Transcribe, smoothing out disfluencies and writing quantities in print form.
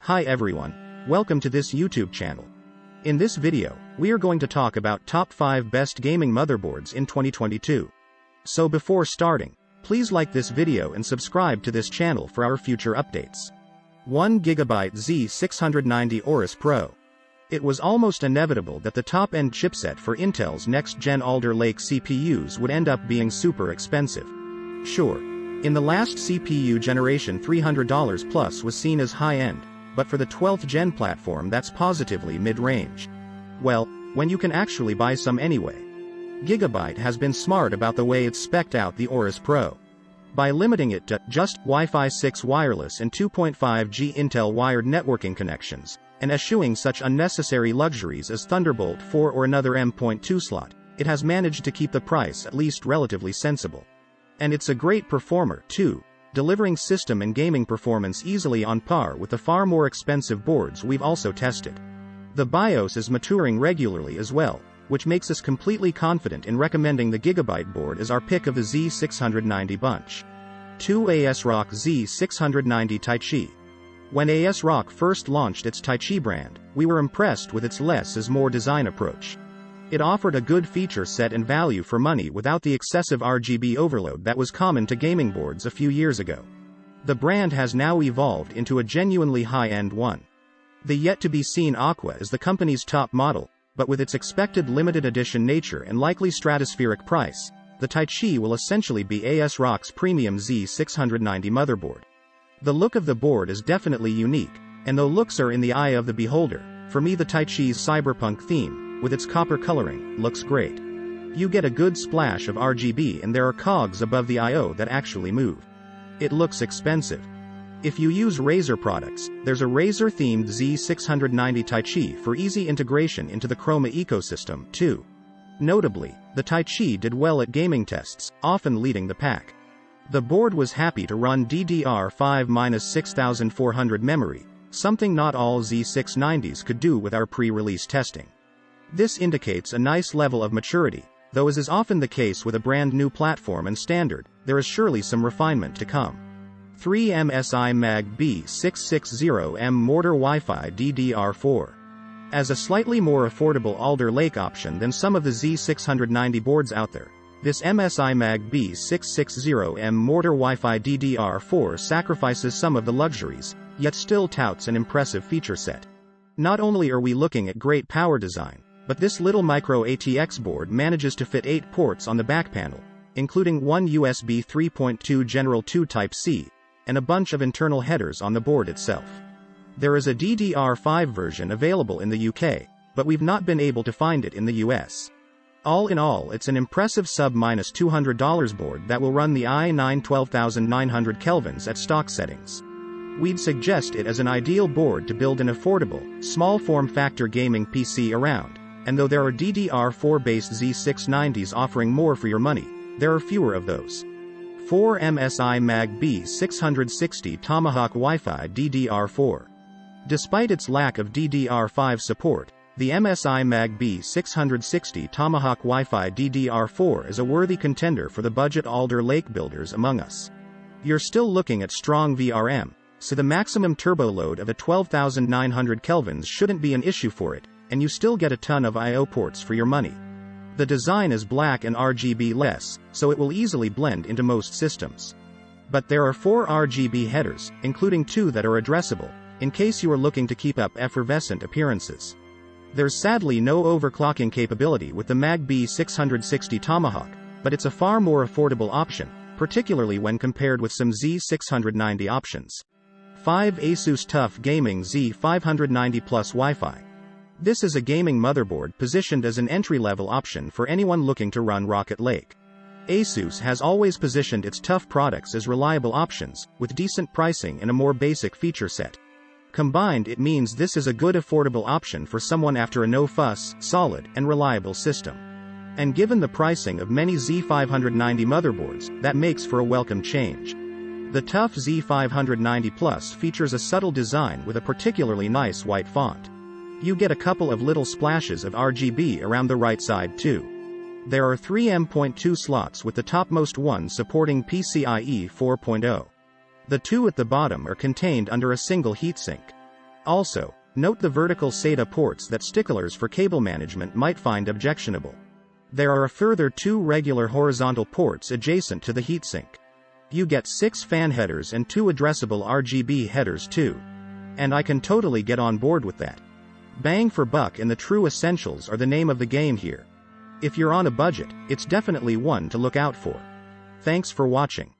Hi everyone, welcome to this YouTube channel. In this video, we are going to talk about top 5 best gaming motherboards in 2022. So before starting, please like this video and subscribe to this channel for our future updates. 1 Gigabyte Z690 Aorus Pro. It was almost inevitable that the top-end chipset for Intel's next-gen Alder Lake CPUs would end up being super expensive. Sure, in the last CPU generation $300 plus was seen as high-end, but for the 12th gen platform that's positively mid-range. Well, when you can actually buy some anyway. Gigabyte has been smart about the way it's spec'd out the Aorus Pro. By limiting it to just Wi-Fi 6 wireless and 2.5G Intel wired networking connections, and eschewing such unnecessary luxuries as Thunderbolt 4 or another M.2 slot, it has managed to keep the price at least relatively sensible. And it's a great performer, too, delivering system and gaming performance easily on par with the far more expensive boards we've also tested. The BIOS is maturing regularly as well, which makes us completely confident in recommending the Gigabyte board as our pick of the Z690 bunch. 2 ASRock Z690 Taichi. When ASRock first launched its Taichi brand, we were impressed with its less is more design approach. It offered a good feature set and value for money without the excessive RGB overload that was common to gaming boards a few years ago. The brand has now evolved into a genuinely high-end one. The yet-to-be-seen Aqua is the company's top model, but with its expected limited edition nature and likely stratospheric price, the Taichi will essentially be ASRock's premium Z690 motherboard. The look of the board is definitely unique, and though looks are in the eye of the beholder, for me the Taichi's cyberpunk theme, with its copper coloring, looks great. You get a good splash of RGB and there are cogs above the I/O that actually move. It looks expensive. If you use Razer products, there's a Razer-themed Z690 Taichi for easy integration into the Chroma ecosystem, too. Notably, the Taichi did well at gaming tests, often leading the pack. The board was happy to run DDR5-6400 memory, something not all Z690s could do with our pre-release testing. This indicates a nice level of maturity, though as is often the case with a brand new platform and standard, there is surely some refinement to come. 3 MSI MEG Z490 Mortar Wi-Fi DDR4. As a slightly more affordable Alder Lake option than some of the Z690 boards out there, this MSI MEG Z490 Mortar Wi-Fi DDR4 sacrifices some of the luxuries, yet still touts an impressive feature set. Not only are we looking at great power design, but this little micro ATX board manages to fit 8 ports on the back panel, including one USB 3.2 General 2 Type-C, and a bunch of internal headers on the board itself. There is a DDR5 version available in the UK, but we've not been able to find it in the US. All in all, it's an impressive sub-$200 board that will run the i9 12900 Kelvins at stock settings. We'd suggest it as an ideal board to build an affordable, small form-factor gaming PC around, and though there are DDR4-based Z690s offering more for your money, there are fewer of those. 4 MSI MEG Z660 Tomahawk Wi-Fi DDR4. Despite its lack of DDR5 support, the MSI MEG Z660 Tomahawk Wi-Fi DDR4 is a worthy contender for the budget Alder Lake builders among us. You're still looking at strong VRM, so the maximum turbo load of a 12,900 kelvins shouldn't be an issue for it, and you still get a ton of I/O ports for your money. The design is black and RGB less, so it will easily blend into most systems. But there are 4 RGB headers, including 2 that are addressable, in case you are looking to keep up effervescent appearances. There's sadly no overclocking capability with the MEG Z660 Tomahawk, but it's a far more affordable option, particularly when compared with some Z690 options. 5 Asus TUF Gaming Z590 Plus Wi-Fi. This is a gaming motherboard positioned as an entry-level option for anyone looking to run Rocket Lake. Asus has always positioned its TUF products as reliable options, with decent pricing and a more basic feature set. Combined, it means this is a good affordable option for someone after a no-fuss, solid, and reliable system. And given the pricing of many Z590 motherboards, that makes for a welcome change. The TUF Z590 Plus features a subtle design with a particularly nice white font. You get a couple of little splashes of RGB around the right side too. There are 3 M.2 slots with the topmost one supporting PCIe 4.0. The 2 at the bottom are contained under a single heatsink. Also, note the vertical SATA ports that sticklers for cable management might find objectionable. There are a further 2 regular horizontal ports adjacent to the heatsink. You get 6 fan headers and 2 addressable RGB headers too. And I can totally get on board with that. Bang for buck and the true essentials are the name of the game here. If you're on a budget, it's definitely one to look out for. Thanks for watching.